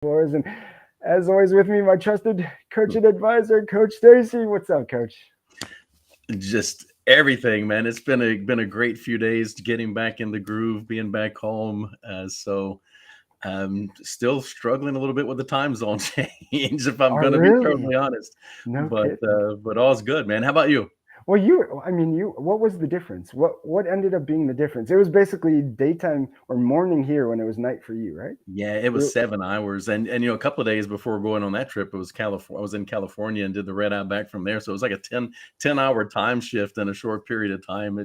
floors. And as always, with me, my trusted coach and advisor, Coach Stacy. What's up, Coach? Just everything, man. It's been a great few days getting back in the groove, being back home. So I'm still struggling a little bit with the time zone change, if I'm Oh, going to be really? totally honest. No But kidding. but all's good, man. How about you? Well, you. What was the difference? What ended up being the difference? It was basically daytime or morning here when it was night for you, right? Yeah, it was You- 7 hours, and a couple of days before going on that trip, it was California. I was in California and did the red eye back from there, so it was like a 10 hour time shift in a short period of time.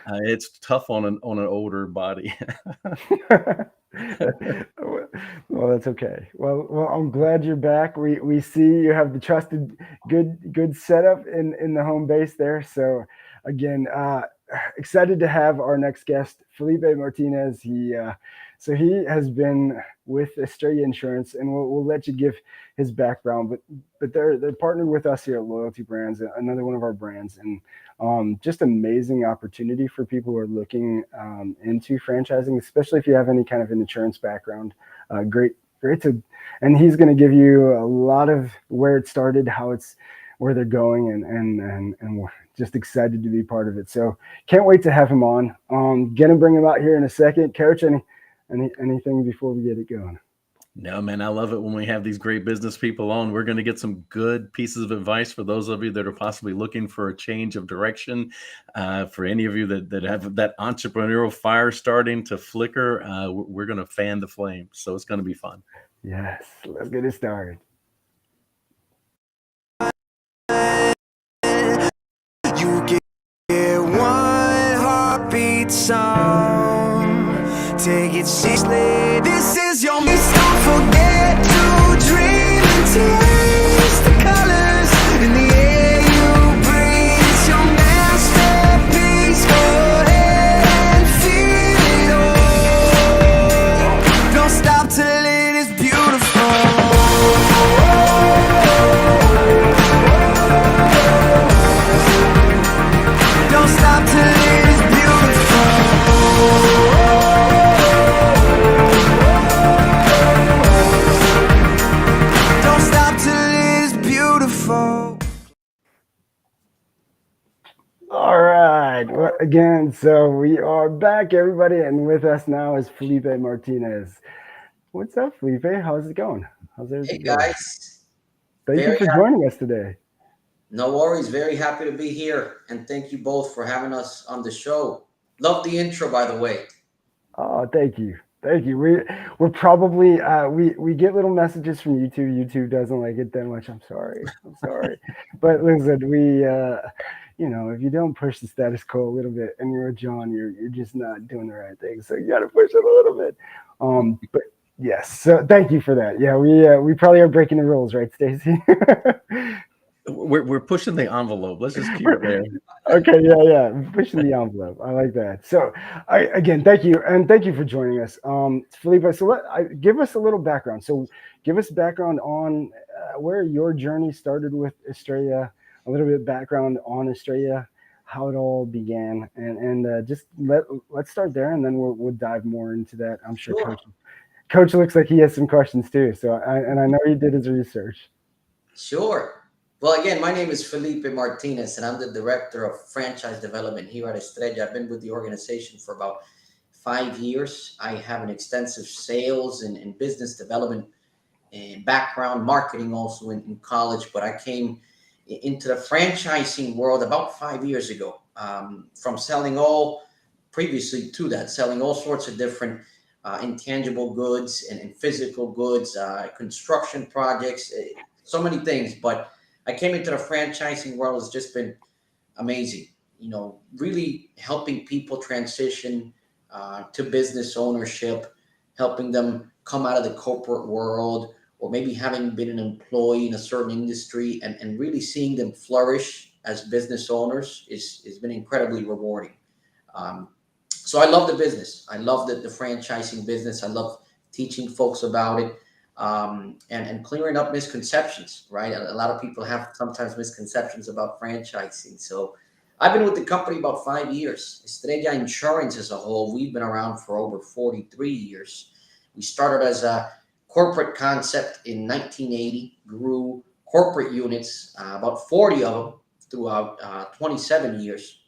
It's tough on an older body. well, that's okay. Well, I'm glad you're back. We see you have the trusted good setup in the home base there. So again, excited to have our next guest, Felipe Martinez. He has been with Estrella Insurance, and we'll let you give his background. But they're partnered with us here at Loyalty Brands, another one of our brands, and just amazing opportunity for people who are looking into franchising, especially if you have any kind of an insurance background. Great to, and he's going to give you a lot of where it started, where they're going, and we're just excited to be part of it. So can't wait to have him on. Bring him out here in a second, Coach. Anything before we get it going? No, man, I love it when we have these great business people on. We're going to get some good pieces of advice for those of you that are possibly looking for a change of direction. For any of you that have that entrepreneurial fire starting to flicker, we're going to fan the flame. So it's going to be fun. Yes, let's get it started. You get one heartbeat song. Take it seriously. This is your miss. Don't forget to dream and taste the colors in the air you breathe. It's your masterpiece. Go ahead and feel it all. Don't stop till it is beautiful. Don't stop till it is beautiful. Don't stop till it is beautiful. All right. Well, again, so we are back, everybody, and with us now is Felipe Martinez. What's up, Felipe? How's it going? How's Hey everything going? guys, Thank you very for happy. joining us today. No worries, very happy to be here, and thank you both for having us on the show. Love the intro, by the way. Oh, thank you. Thank you. We're probably we get little messages from YouTube. YouTube doesn't like it that much. I'm sorry. I'm sorry. But listen, if you don't push the status quo a little bit and you're a John, you're just not doing the right thing. So you got to push it a little bit. But yes. So thank you for that. Yeah, we probably are breaking the rules, right, Stacy? We're pushing the envelope. Let's just keep it there. Okay, yeah, pushing the envelope. I like that. So, again, thank you, and thank you for joining us, Felipe. So, give us a little background. So, give us background on where your journey started with Estrella, a little bit of background on Estrella, how it all began, and just let's start there, and then we'll dive more into that. I'm sure Sure, Coach looks like he has some questions too. So, I know he did his research. sure. Well, again, my name is Felipe Martinez, and I'm the Director of Franchise Development here at Estrella. I've been with the organization for about 5 years. I have an extensive sales and business development background, marketing also in college, but I came into the franchising world about 5 years ago from selling previously to that, selling all sorts of different intangible goods and physical goods, construction projects, so many things. But I came into the franchising world, has just been amazing. Really helping people transition to business ownership, helping them come out of the corporate world, or maybe having been an employee in a certain industry and really seeing them flourish as business owners is been incredibly rewarding. So I love the business. I love the franchising business. I love teaching folks about it, and clearing up misconceptions, right? A lot of people have sometimes misconceptions about franchising. So I've been with the company about 5 years. Estrella Insurance as a whole, we've been around for over 43 years. We started as a corporate concept in 1980, grew corporate units, about 40 of them throughout 27 years.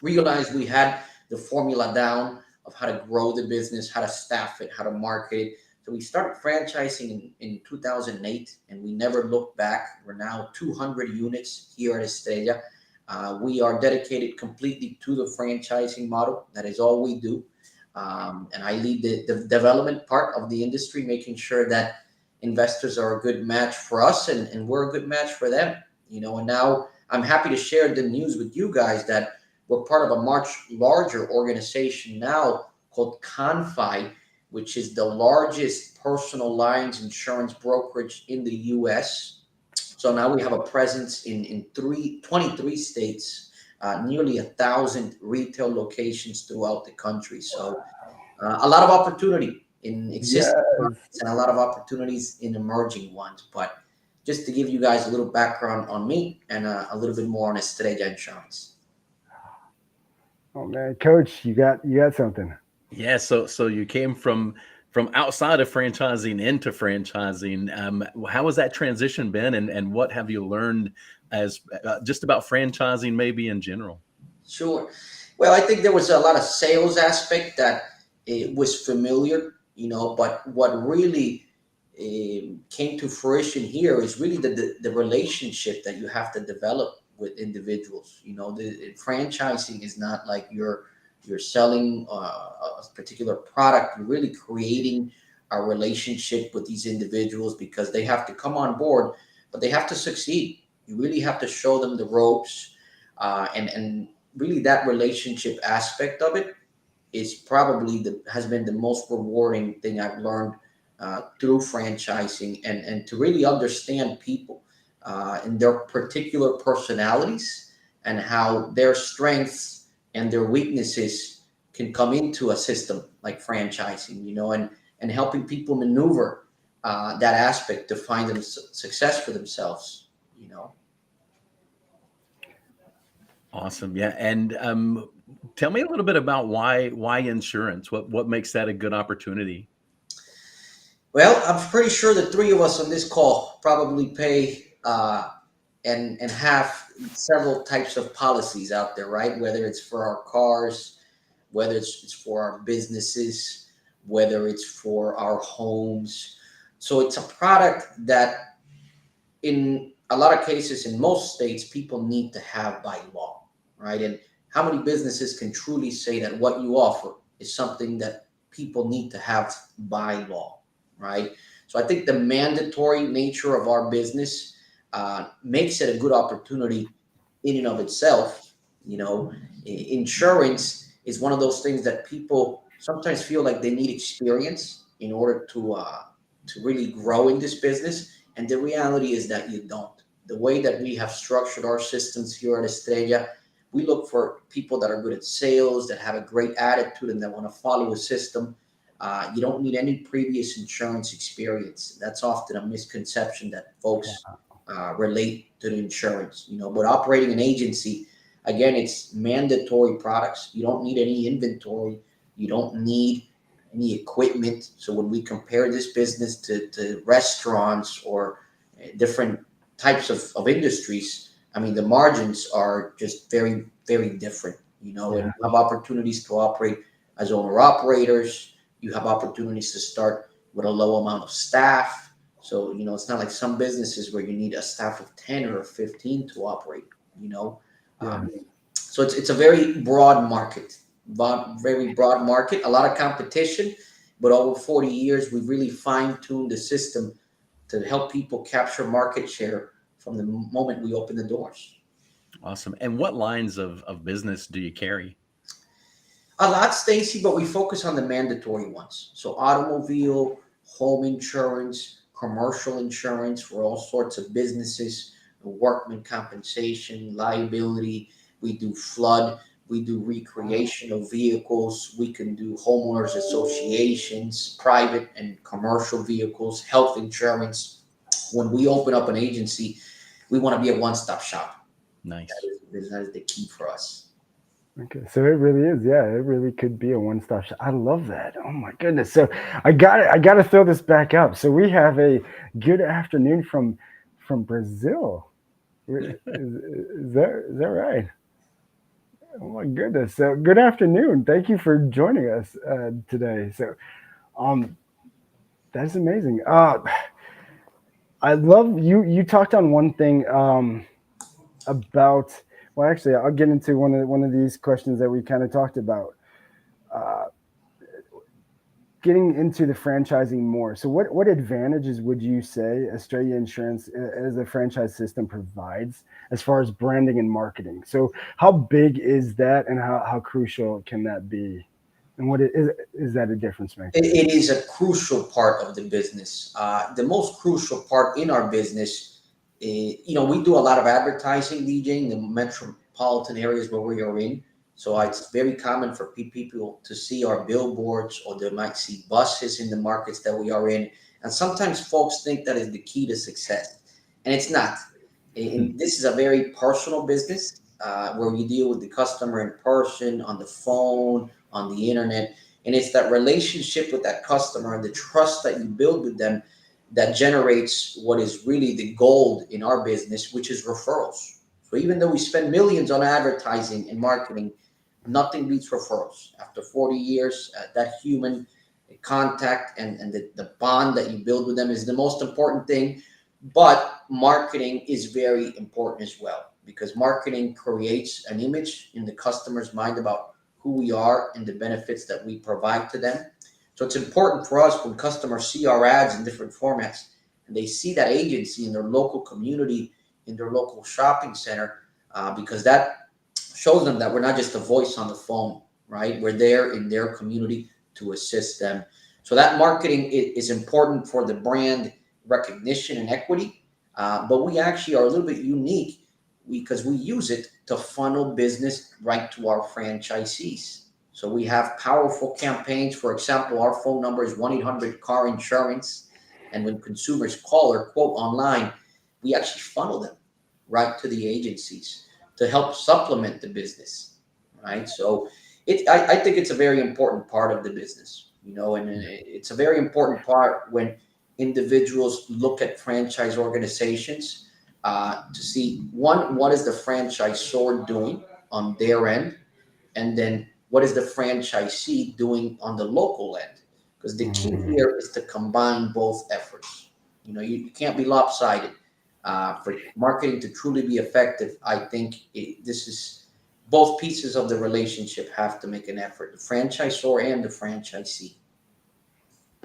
Realized we had the formula down of how to grow the business, how to staff it, how to market it. So we started franchising in 2008, and we never looked back. We're now 200 units here at Estrella. We are dedicated completely to the franchising model. That is all we do. And I lead the development part of the industry, making sure that investors are a good match for us, and we're a good match for them. And now I'm happy to share the news with you guys that we're part of a much larger organization now called Confi, which is the largest personal lines insurance brokerage in the US. So now we have a presence in 23 states, nearly 1,000 retail locations throughout the country. So a lot of opportunity in Yes. existing markets and a lot of opportunities in emerging ones. But just to give you guys a little background on me and a little bit more on Estrella Insurance. Oh man, Coach, you got something. Yeah, so you came from outside of franchising into franchising. How has that transition been, and what have you learned as just about franchising, maybe in general? Sure. Well, I think there was a lot of sales aspect that it was familiar, but what really came to fruition here is really the relationship that you have to develop with individuals. The franchising is not like you're selling a particular product. You're really creating a relationship with these individuals because they have to come on board, but they have to succeed. You really have to show them the ropes, and really that relationship aspect of it is probably has been the most rewarding thing I've learned through franchising, and to really understand people and their particular personalities and how their strengths and their weaknesses can come into a system like franchising, and helping people maneuver that aspect to find them success for themselves. Awesome, yeah, and tell me a little bit about why insurance. What makes that a good opportunity? Well, I'm pretty sure the three of us on this call probably pay and have several types of policies out there, right? Whether it's for our cars, whether it's for our businesses, whether it's for our homes. So it's a product that, in a lot of cases, in most states, people need to have by law, right? And how many businesses can truly say that what you offer is something that people need to have by law, right? So I think the mandatory nature of our business makes it a good opportunity in and of itself. Insurance is one of those things that people sometimes feel like they need experience in order to really grow in this business, and the reality is that you don't. The way that we have structured our systems here at Estrella, we look for people that are good at sales, that have a great attitude, and that want to follow a system. You don't need any previous insurance experience. That's often a misconception that folks relate to the insurance. But operating an agency, again, it's mandatory products. You don't need any inventory. You don't need any equipment. So when we compare this business to restaurants or different types of industries, I mean, the margins are just very, very different, and you have opportunities to operate as owner operators. You have opportunities to start with a low amount of staff. So, it's not like some businesses where you need a staff of 10 or 15 to operate, you know. Yeah. So it's a very broad market, very broad market, a lot of competition, but over 40 years, we've really fine-tuned the system to help people capture market share from the moment we open the doors. Awesome. And what lines of business do you carry? A lot, Stacy, but we focus on the mandatory ones. So automobile, home insurance, commercial insurance for all sorts of businesses, workman compensation, liability. We do flood. We do recreational vehicles. We can do homeowners associations, private and commercial vehicles, health insurance. When we open up an agency, we want to be a one-stop shop. Nice. That is the key for us. Okay, so it really is. Yeah, it really could be a one-stop shop. I love that. Oh my goodness. So I got to throw this back up. So we have a good afternoon from Brazil. Is that right? Oh my goodness. So good afternoon. Thank you for joining us today. So um that's amazing. I love you talked on one thing about, well, actually I'll get into one of these questions that we kind of talked about. Uh, Getting into the franchising more. So what advantages would you say Estrella Insurance as a franchise system provides as far as branding and marketing? So how big is that, and how crucial can that be? And what is that a difference maker? It is a crucial part of the business. The most crucial part in our business, we do a lot of advertising, DJ, in the metropolitan areas where we are in. So it's very common for people to see our billboards, or they might see buses in the markets that we are in. And sometimes folks think that is the key to success, and it's not. And this is a very personal business, where you deal with the customer in person, on the phone, on the internet, and it's that relationship with that customer and the trust that you build with them that generates what is really the gold in our business, which is referrals. So even though we spend millions on advertising and marketing, nothing beats referrals. After 40 years, that human contact and the bond that you build with them is the most important thing. But marketing is very important as well, because marketing creates an image in the customer's mind about who we are and the benefits that we provide to them. So it's important for us when customers see our ads in different formats and they see that agency in their local community, in their local shopping center, because that shows them that we're not just a voice on the phone, right? We're there in their community to assist them. So that marketing is important for the brand recognition and equity. But we actually are a little bit unique because we use it to funnel business right to our franchisees. So we have powerful campaigns. For example, our phone number is 1-800 car insurance. And when consumers call or quote online, we actually funnel them right to the agencies to help supplement the business, right? So I think it's a very important part of the business, and it's a very important part when individuals look at franchise organizations, to see, one, what is the franchisor doing on their end, and then what is the franchisee doing on the local end? Because the key Mm, here is to combine both efforts. You can't be lopsided. For marketing to truly be effective, I think this is, both pieces of the relationship have to make an effort, the franchisor and the franchisee.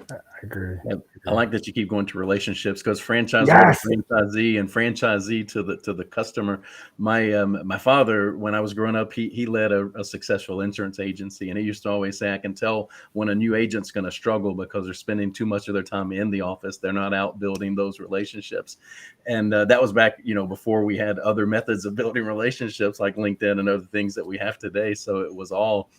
I agree. Yep. I Agree. like that you keep going to relationships, because franchisor to Yes. franchisee and franchisee to the customer. My father, when I was growing up, he led a successful insurance agency, and he used to always say, "I can tell when a new agent's going to struggle because they're spending too much of their time in the office. They're not out building those relationships." And that was back, before we had other methods of building relationships like LinkedIn and other things that we have today. So it was all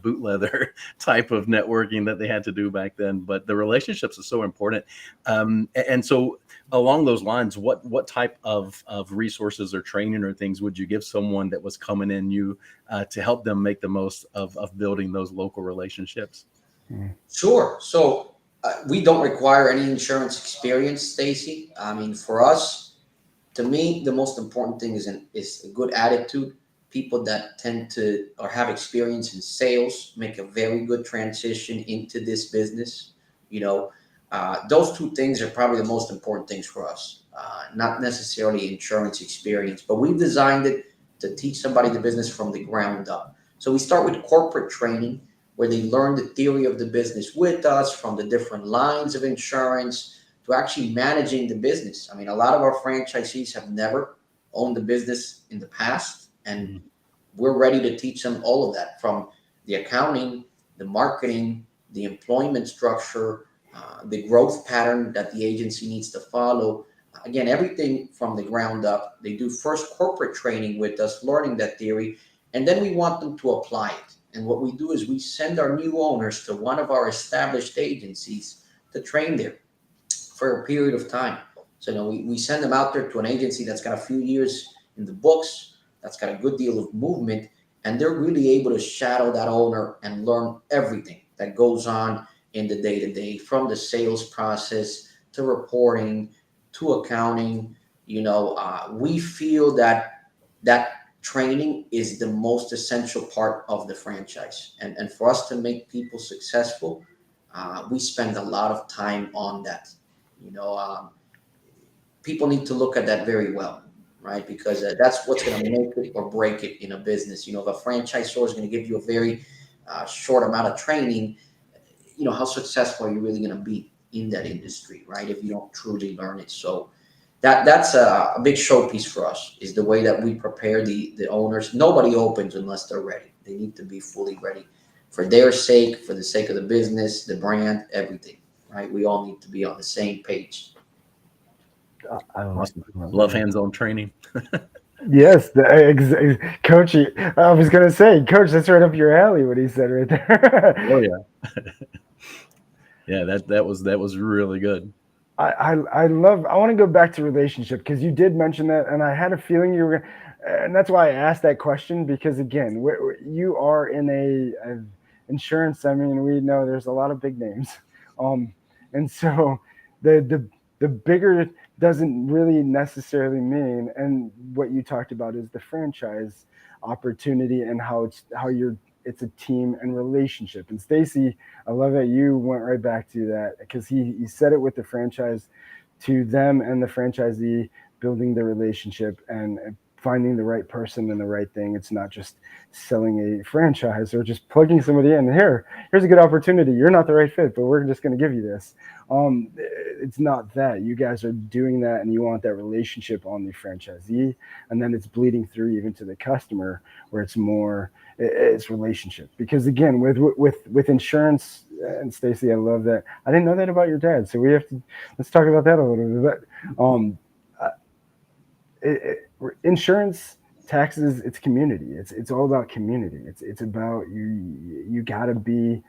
boot leather type of networking that they had to do back then. But the relationships are so important. And so along those lines, what type of resources or training or things would you give someone that was coming in to help them make the most of building those local relationships? Mm, Sure. So we don't require any insurance experience, Stacy. I mean, for us, to me, the most important thing is a good attitude. People that tend to or have experience in sales make a very good transition into this business. You know, those two things are probably the most important things for us. Not necessarily insurance experience, but we've designed it to teach somebody the business from the ground up. So we start with corporate training, where they learn the theory of the business with us, from the different lines of insurance to actually managing the business. I mean, a lot of our franchisees have never owned a business in the past, and Mhm. we're ready to teach them all of that, from the accounting, the marketing, the employment structure, the growth pattern that the agency needs to follow. Again, everything from the ground up. They do first corporate training with us, learning that theory, and then we want them to apply it. And what we do is we send our new owners to one of our established agencies to train there for a period of time. So, we send them out there to an agency that's got a few years in the books, that's got a good deal of movement, and they're really able to shadow that owner and learn everything that goes on in the day to day, from the sales process to reporting to accounting. We feel that training is the most essential part of the franchise, and for us to make people successful, we spend a lot of time on that. You know, people need to look at that very well, right? Because that's what's going to make it or break it in a business. If a franchisor is going to give you a very short amount of training, how successful are you really going to be in that industry, right? If you don't truly learn it. So that's a big showpiece for us, is the way that we prepare the owners. Nobody opens unless they're ready. They need to be fully ready for their sake, for the sake of the business, the brand, everything, right? We all need to be on the same page. Awesome. love Love that. hands-on training. Yes, Coach. I was gonna say, Coach, that's right up your alley. What he said right Oh there. yeah. Yeah, that was really good. I love. I want to go back to relationship because you did mention that, and I had a feeling you were, and that's why I asked that question because again, you are in a insurance. I mean, we know there's a lot of big names, um, and so the bigger doesn't really necessarily mean. And what you talked about is the franchise opportunity and how it's a team and relationship. And Stacy, I love that you went right back to that because he said it with the franchise to them and the franchisee building the relationship and finding the right person and the right thing. It's not just selling a franchise or just plugging somebody in. Here's a good opportunity. You're not the right fit, but we're just going to give you this. It's not that. You guys are doing that, and you want that relationship on the franchisee, and then it's bleeding through even to the customer, where it's relationship. Because again, with insurance, and Stacy, I love that. I didn't know that about your dad, so let's talk about that a little bit. Uh, Insurance, taxes, it's community. It's all about community. It's about you got to be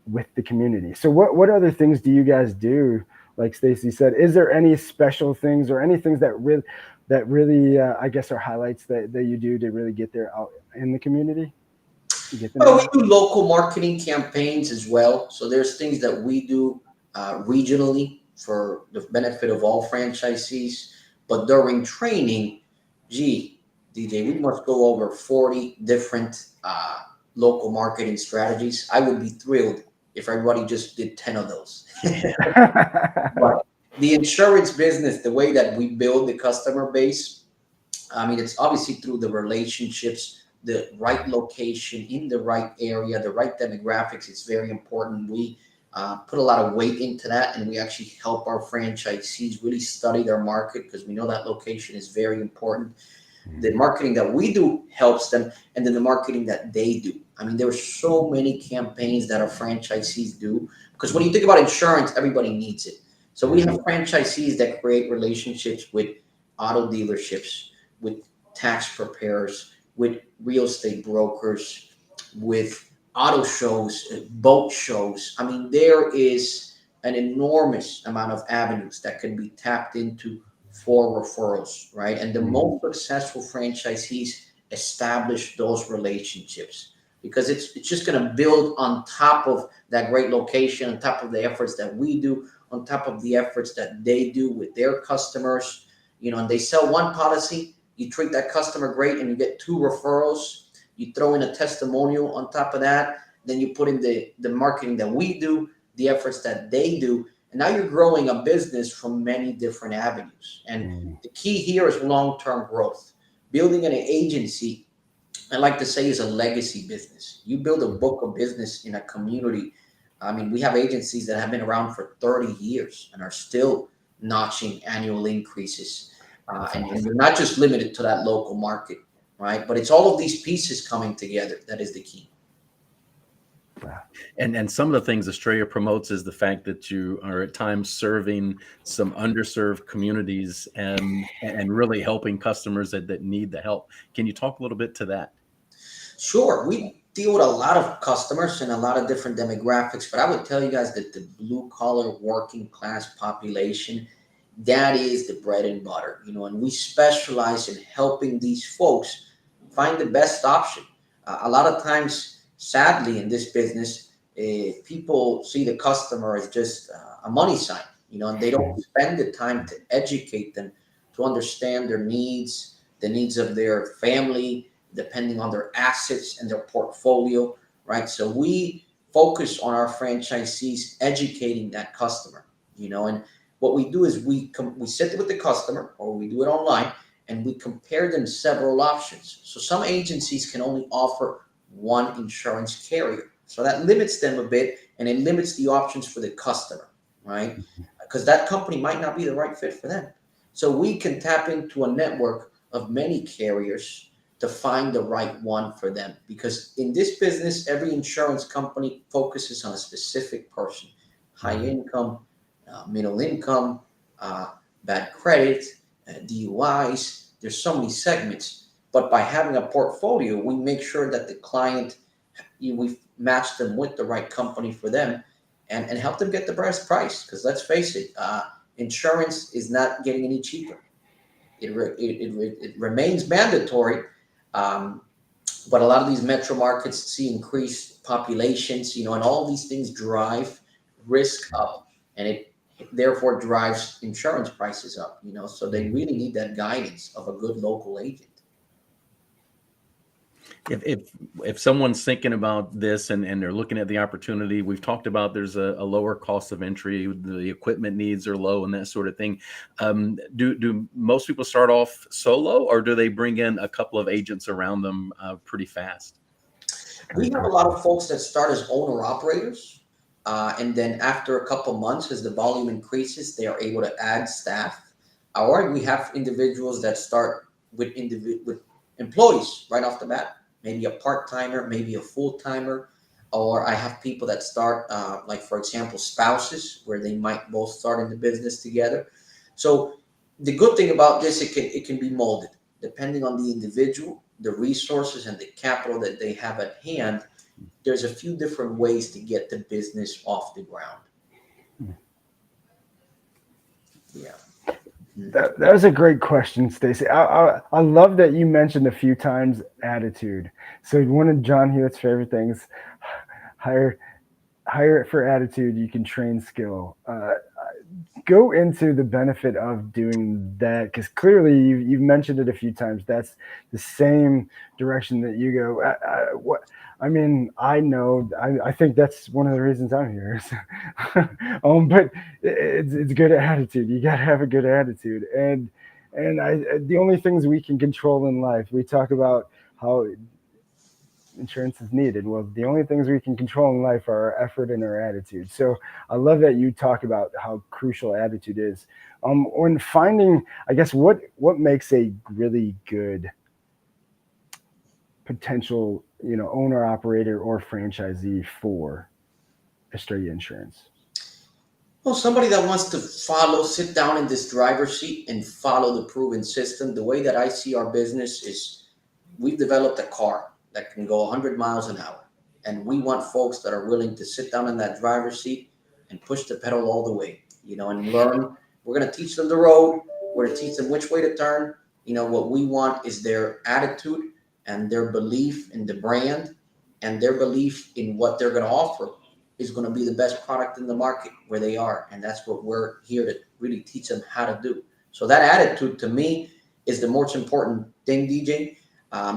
with the community. So what other things do you guys do? Like Stacy said, is there any special things or any things that really I guess are highlights that you do to really get there out in the community? You get the Well, name we out? do local marketing campaigns as well. So there's things that we do regionally for the benefit of all franchisees. But during training, gee, DJ, we must go over 40 different local marketing strategies. I would be thrilled if everybody just did 10 of those. But the insurance business, the way that we build the customer base, I mean, it's obviously through the relationships, the right location in the right area, the right demographics. It's very important. We put a lot of weight into that, and we actually help our franchisees really study their market because we know that location is very important. The marketing that we do helps them, and then the marketing that they do. I mean, there are so many campaigns that our franchisees do because when you think about insurance, everybody needs it. So we have franchisees that create relationships with auto dealerships, with tax preparers, with real estate brokers, with auto shows, boat shows. I mean, there is an enormous amount of avenues that can be tapped into for referrals, right? And the most successful franchisees establish those relationships because it's just going to build on top of that great location, on top of the efforts that we do, on top of the efforts that they do with their customers. And they sell one policy, you treat that customer great, and you get two referrals. You throw in a testimonial on top of that. Then you put in the marketing that we do, the efforts that they do, and now you're growing a business from many different avenues. And the key here is long-term growth. Building an agency, I like to say, is a legacy business. You build a book of business in a community. I mean, we have agencies that have been around for 30 years and are still notching annual increases. And you're not just limited to that local market, right? But it's all of these pieces coming together that is the key. And some of the things Estrella promotes is the fact that you are at times serving some underserved communities and really helping customers that need the help. Can you talk a little bit to that? Sure, we deal with a lot of customers and a lot of different demographics, but I would tell you guys that the blue collar working class population, that is the bread and butter, and we specialize in helping these folks find the best option. A lot of times, sadly, in this business, people see the customer as just a money sign, and they don't spend the time to educate them to understand their needs, the needs of their family, depending on their assets and their portfolio, right? So we focus on our franchisees educating that customer, and what we do is we sit with the customer, or we do it online, and we compare them several options. So some agencies can only offer one insurance carrier. So that limits them a bit, and it limits the options for the customer, right? Because that company might not be the right fit for them. So we can tap into a network of many carriers to find the right one for them. Because in this business, every insurance company focuses on a specific person: high income, middle income, uh, bad credit, DUIs. There's so many segments. But by having a portfolio, we make sure that the client, we match them with the right company for them, and help them get the best price. Because let's face it, insurance is not getting any cheaper. It remains mandatory, um, but a lot of these metro markets see increased populations, and all these things drive risk up, and it therefore drives insurance prices up. So they really need that guidance of a good local agent. If someone's thinking about this and they're looking at the opportunity, we've talked about there's a lower cost of entry, the equipment needs are low, and that sort of thing. Do most people start off solo, or do they bring in a couple of agents around them pretty fast? We have a lot of folks that start as owner operators, and then after a couple months, as the volume increases, they are able to add staff. Or we have individuals that start with employees right off the bat, maybe a part timer, maybe a full timer. Or I have people that start, like for example, spouses, where they might both start in the business together. So the good thing about this, it can be molded depending on the individual, the resources, and the capital that they have at hand. There's a few different ways to get the business off the ground. Yeah. That was a great question, Stacy. I love that you mentioned a few times attitude. So one of John Hewitt's favorite things: hire it for attitude. You can train skill. Go into the benefit of doing that, because clearly you've mentioned it a few times. That's the same direction that you go. I know. I think that's one of the reasons I'm here. But it's good attitude. You got to have a good attitude, and the only things we can control in life. We talk about how insurance is needed. Well, the only things we can control in life are our effort and our attitude. So I love that you talk about how crucial attitude is. When finding, I guess, what makes a really good potential, owner operator or franchisee for Estrella Insurance? Well, somebody that wants to sit down in this driver's seat and follow the proven system. The way that I see our business is, we've developed a car that can go 100 miles an hour. And we want folks that are willing to sit down in that driver's seat and push the pedal all the way, and learn. We're going to teach them the road. We're going to teach them which way to turn. What we want is their attitude and their belief in the brand, and their belief in what they're going to offer is going to be the best product in the market where they are. And that's what we're here to really teach them how to do. So that attitude, to me, is the most important thing, DJ. I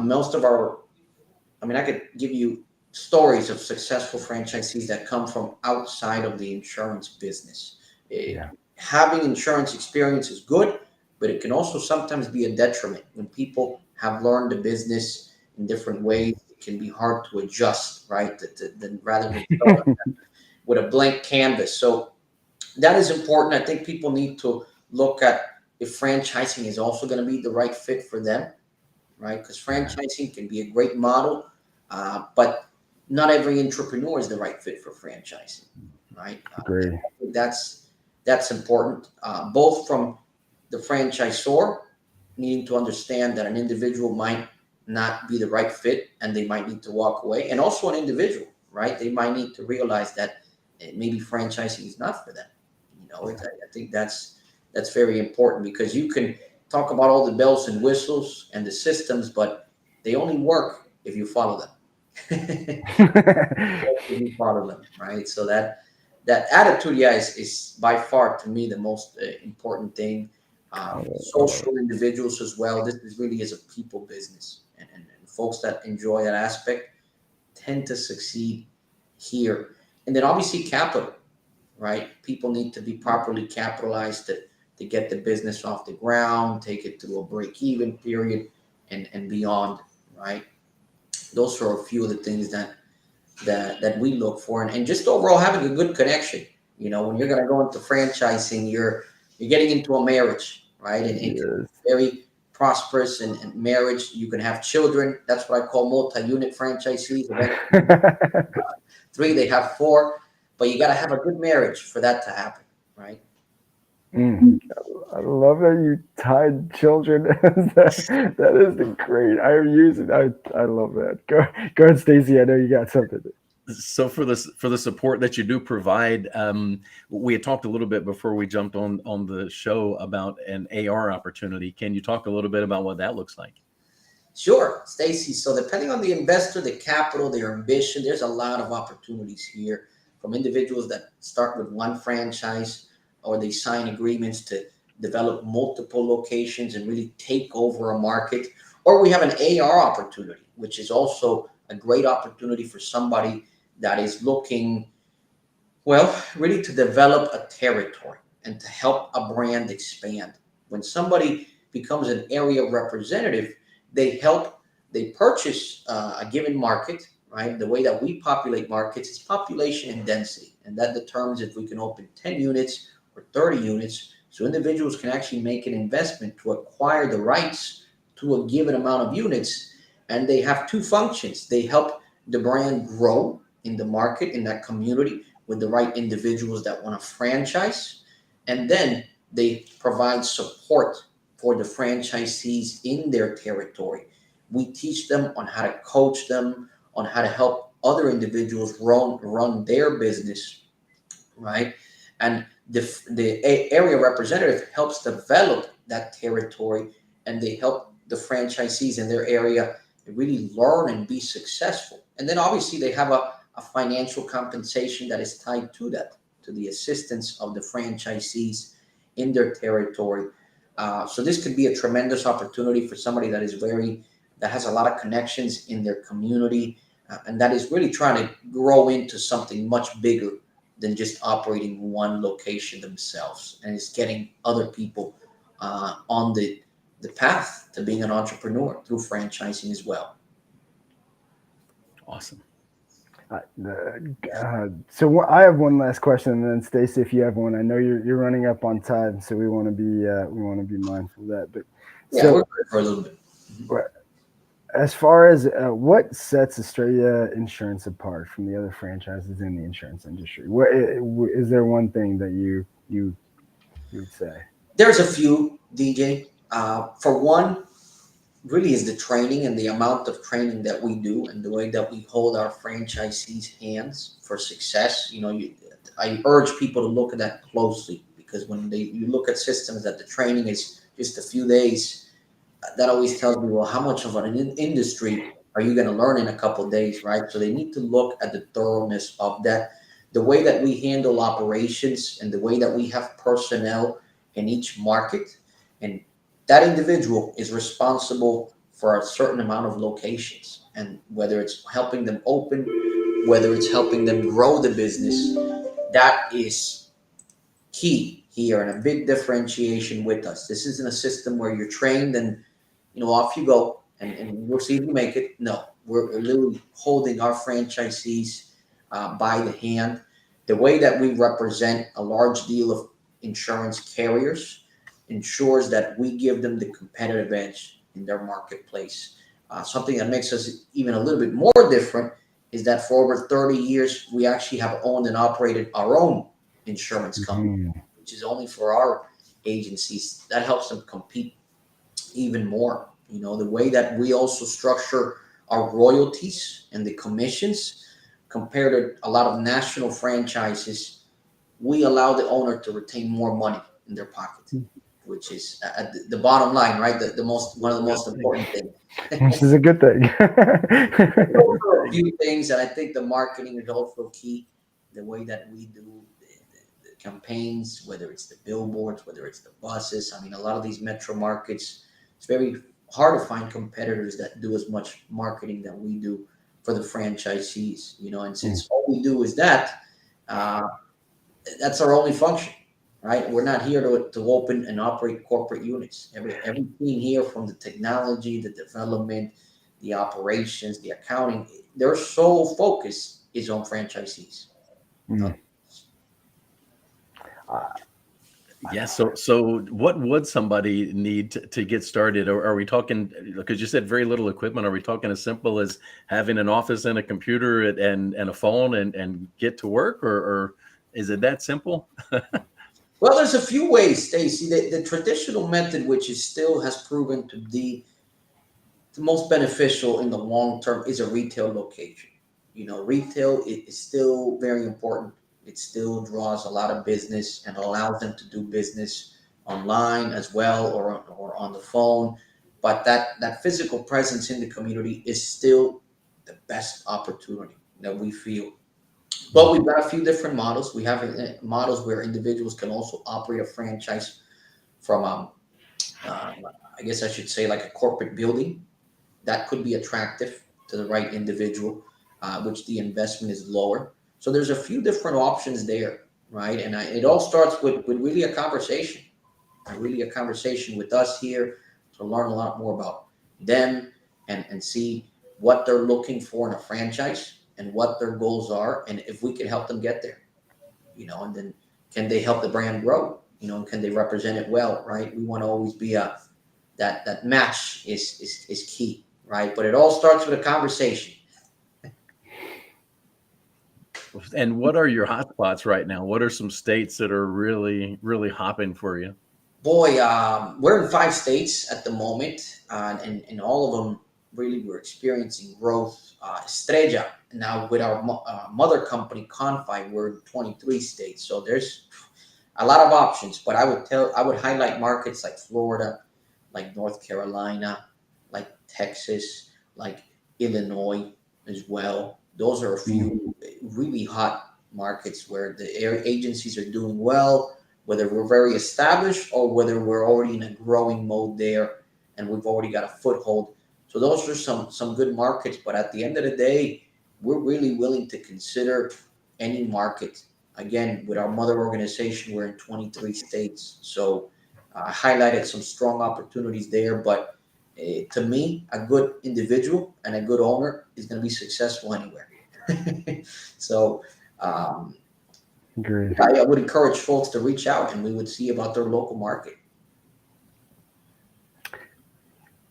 could give you stories of successful franchisees that come from outside of the insurance business. Yeah. Having insurance experience is good, but it can also sometimes be a detriment. When people have learned the business in different ways, it can be hard to adjust, right? Rather than start with a blank canvas. So that is important. I think people need to look at if franchising is also going to be the right fit for them, right? Because franchising can be a great model, but not every entrepreneur is the right fit for franchising, right? Agree. That's important, both from the franchisor needing to understand that an individual might not be the right fit and they might need to walk away, and also an individual, right? They might need to realize that maybe franchising is not for them. I think that's very important, because you can talk about all the bells and whistles and the systems, but they only work if you follow them. Be part of them, right? So that attitude, yeah, is by far to me the most important thing. Social individuals as well. This is really is a people business, and folks that enjoy that aspect tend to succeed here. And then obviously capital, right? People need to be properly capitalized to get the business off the ground, take it to a break even period, and beyond, right? Those are a few of the things that we look for, and just overall having a good connection. You know, when you're going to go into franchising, you're getting into a marriage, right? And it can be Yes. very prosperous and marriage. You can have children. That's what I call multi-unit franchisees. Eventually, three, they have four, but you got to have a good marriage for that to happen, right? Mm. I love that you tied children. That is the great. I use it. I love that. Go ahead, Stacy. I know you got something. So for the support that you do provide, we had talked a little bit before we jumped on the show about an AR opportunity. Can you talk a little bit about what that looks like? Sure, Stacy. So depending on the investor, the capital, their ambition, there's a lot of opportunities here from individuals that start with one franchise or they sign agreements to develop multiple locations and really take over a market. Or we have an AR opportunity, which is also a great opportunity for somebody that is looking, well, really to develop a territory and to help a brand expand. When somebody becomes an area representative, they purchase a given market, right? The way that we populate markets is population and density, and that determines if we can open 10 units or 30 units. So individuals can actually make an investment to acquire the rights to a given amount of units, and they have two functions. They help the brand grow in the market, in that community, with the right individuals that want to franchise. And then they provide support for the franchisees in their territory. We teach them on how to coach them, on how to help other individuals run their business, right? And the area representative helps develop that territory, and they help the franchisees in their area really learn and be successful. And then obviously they have a financial compensation that is tied to that, to the assistance of the franchisees in their territory. So this could be a tremendous opportunity for somebody that has a lot of connections in their community, and that is really trying to grow into something much bigger than just operating one location themselves, and it's getting other people on the path to being an entrepreneur through franchising as well. Awesome. So I have one last question, and then Stacey, if you have one, I know you're running up on time, so we want to be mindful of that. But Yeah, we're so good for a little bit. as far as what sets Estrella Insurance apart from the other franchises in the insurance industry, what is there one thing that you would say? There's a few, DJ. For one, really is the training and the amount of training that we do and the way that we hold our franchisees' hands for success. I urge people to look at that closely, because when you look at systems that the training is just a few days, that always tells me, well, how much of an industry are you going to learn in a couple of days, right? So they need to look at the thoroughness of that, the way that we handle operations, and the way that we have personnel in each market. And that individual is responsible for a certain amount of locations. And whether it's helping them open, whether it's helping them grow the business, that is key here and a big differentiation with us. This isn't a system where you're trained and off you go and we'll see if you make it. No, we're literally holding our franchisees by the hand. The way that we represent a large deal of insurance carriers ensures that we give them the competitive edge in their marketplace. Something that makes us even a little bit more different is that for over 30 years, we actually have owned and operated our own insurance company, Mhm. which is only for our agencies. That helps them compete even more. The way that we also structure our royalties and the commissions compared to a lot of national franchises, we allow the owner to retain more money in their pocket, which is the bottom line, right? One of the most important things. Which is a good thing. A few things, and I think the marketing is also key. The way that we do the campaigns, whether it's the billboards, whether it's the buses. I mean, a lot of these metro markets, it's very hard to find competitors that do as much marketing that we do for the franchisees. And since all we do is that, that's our only function, right? We're not here to open and operate corporate units. Everything here, from the technology, the development, the operations, the accounting, their sole focus is on franchisees. Yes. So what would somebody need to get started? Or are we talking, because you said very little equipment, are we talking as simple as having an office and a computer and a phone and get to work, or is it that simple? Well, there's a few ways, Stacy. The traditional method, which is still has proven to be the most beneficial in the long term, is a retail location. Retail is still very important. It still draws a lot of business and allows them to do business online as well, or on the phone. But that physical presence in the community is still the best opportunity that we feel. But we've got a few different models. We have models where individuals can also operate a franchise from, I guess I should say, like a corporate building. That could be attractive to the right individual, which the investment is lower. So there's a few different options there, right? And it all starts with really a conversation, with us here to learn a lot more about them and see what they're looking for in a franchise and what their goals are, and if we can help them get there, and then can they help the brand grow, and can they represent it well, right? We want to always be that match is key, right? But it all starts with a conversation. And what are your hot spots right now? What are some states that are really, really hopping for you? Boy, we're in 5 states at the moment, and all of them really we're experiencing growth. Estrella, now with our mother company, Confide, we're in 23 states. So there's a lot of options, but I would highlight markets like Florida, like North Carolina, like Texas, like Illinois as well. Those are a few really hot markets where the agencies are doing well, whether we're very established or whether we're already in a growing mode there and we've already got a foothold. So those are some good markets, but at the end of the day, we're really willing to consider any market. Again, with our mother organization, we're in 23 states. So I highlighted some strong opportunities there, but to me, a good individual and a good owner is going to be successful anywhere. So Agreed. I would encourage folks to reach out and we would see about their local market.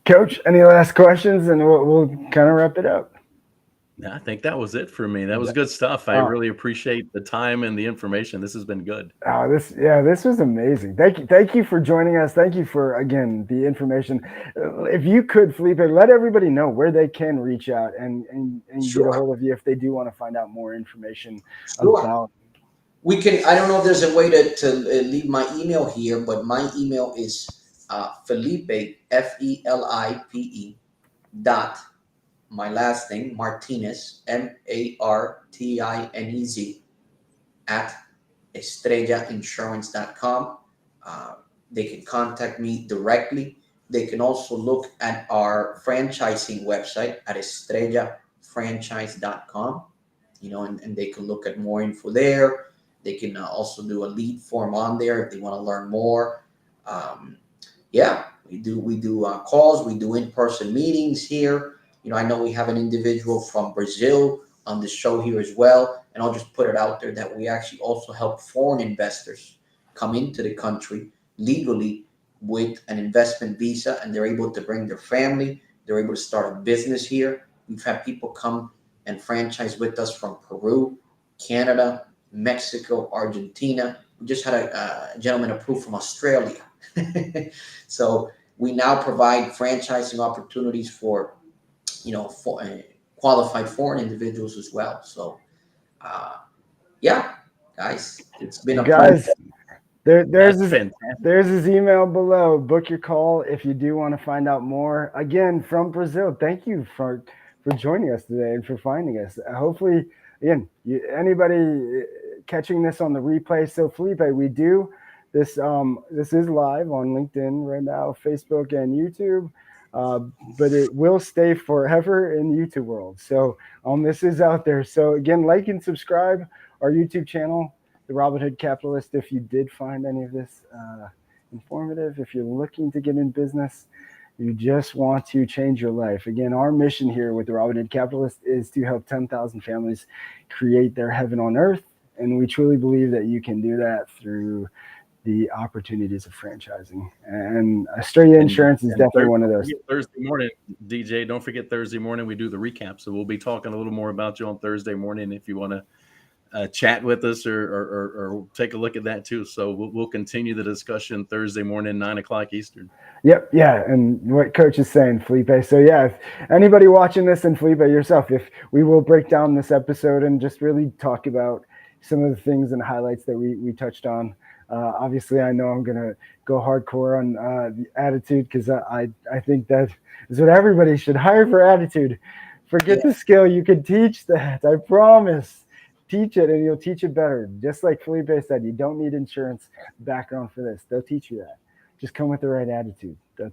Coach, any last questions, and we'll kind of wrap it up. I think that was it for me. That was good stuff. I really appreciate the time and the information. This has been good. This was amazing. Thank you for joining us. Thank you for, again, the information. If you could, Felipe, let everybody know where they can reach out and Sure. get a hold of you if they do want to find out more information Sure. about. We can. I don't know if there's a way to leave my email here, but my email is Felipe, Felipe, dot my last name, Martinez, Martinez, at estrellainsurance.com. They can contact me directly. They can also look at our franchising website at estrellafranchise.com, and they can look at more info there. They can also do a lead form on there if they want to learn more. We do calls. We do in-person meetings here. I know we have an individual from Brazil on the show here as well. And I'll just put it out there that we actually also help foreign investors come into the country legally with an investment visa, and they're able to bring their family. They're able to start a business here. We've had people come and franchise with us from Peru, Canada, Mexico, Argentina. We just had a gentleman approved from Australia. So we now provide franchising opportunities for qualified foreign individuals as well. So, guys, it's been a pleasure. There's That's his fantastic. there's his email below. Book your call if you do want to find out more. Again, from Brazil. Thank you for joining us today and for finding us. Hopefully, again, anybody catching this on the replay. So Felipe, we do this. This is live on LinkedIn right now, Facebook, and YouTube. Uh, but it will stay forever in the YouTube world. So this is out there. So again, like and subscribe our YouTube channel, the Robinhood Capitalist. If you did find any of this informative, if you're looking to get in business, you just want to change your life. Again, our mission here with the Robinhood Capitalist is to help 10,000 families create their heaven on earth. And we truly believe that you can do that through the opportunities of franchising. And Estrella Insurance is definitely one of those. Thursday morning, DJ, don't forget Thursday morning, we do the recap. So we'll be talking a little more about you on Thursday morning if you want to chat with us or take a look at that too. So we'll continue the discussion Thursday morning, 9:00 Eastern. Yep. Yeah. And what Coach is saying, Felipe. So yeah, if anybody watching this, and Felipe yourself, if we will break down this episode and just really talk about some of the things and highlights that we touched on. Obviously, I know I'm going to go hardcore on the attitude, because I think that is what everybody should hire for attitude. Forget the skill. You can teach that. I promise. Teach it, and you'll teach it better. Just like Felipe said, you don't need insurance background for this. They'll teach you that. Just come with the right attitude. The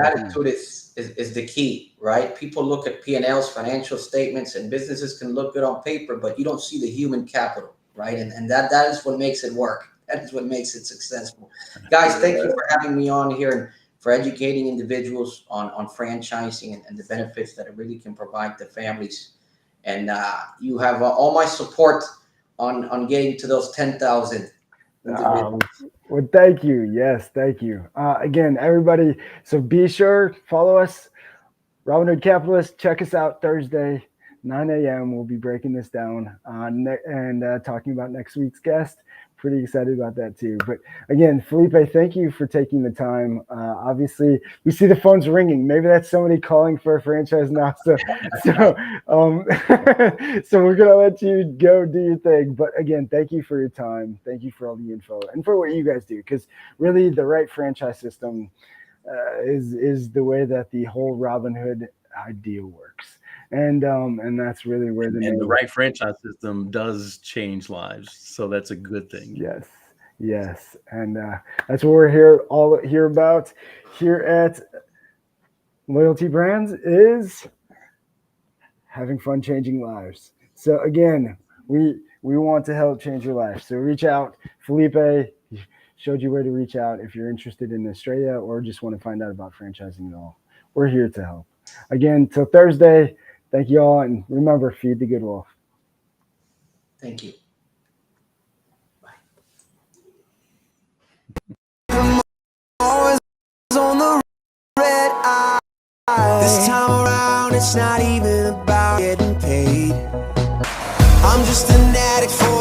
attitude is the key, right? People look at P&Ls, financial statements, and businesses can look good on paper, but you don't see the human capital, right? And that is what makes it work. That is what makes it successful. Guys, thank you for having me on here and for educating individuals on franchising and the benefits that it really can provide to families. And you have all my support on getting to those 10,000. Well, thank you. Yes, thank you. Again, everybody, so be sure, follow us, Robinhood Capitalist. Check us out Thursday, 9 a.m. We'll be breaking this down and talking about next week's guest. Pretty excited about that too. But again, Felipe, thank you for taking the time. Obviously, we see the phones ringing. Maybe that's somebody calling for a franchise now. So we're gonna let you go do your thing. But again, thank you for your time. Thank you for all the info and for what you guys do. Because really, the right franchise system is the way that the whole Robinhood idea works. And that's really where the right franchise system does change lives, so that's a good thing. Yes, and that's what we're here about here at Loyalty Brands, is having fun changing lives. So again, we want to help change your life. So reach out. Felipe showed you where to reach out if you're interested in Estrella or just want to find out about franchising at all. We're here to help. Again, till Thursday. Thank you all, and remember, feed the good wolf. Thank you. Always on the red eye. This time around, it's not even about getting paid. I'm just an addict for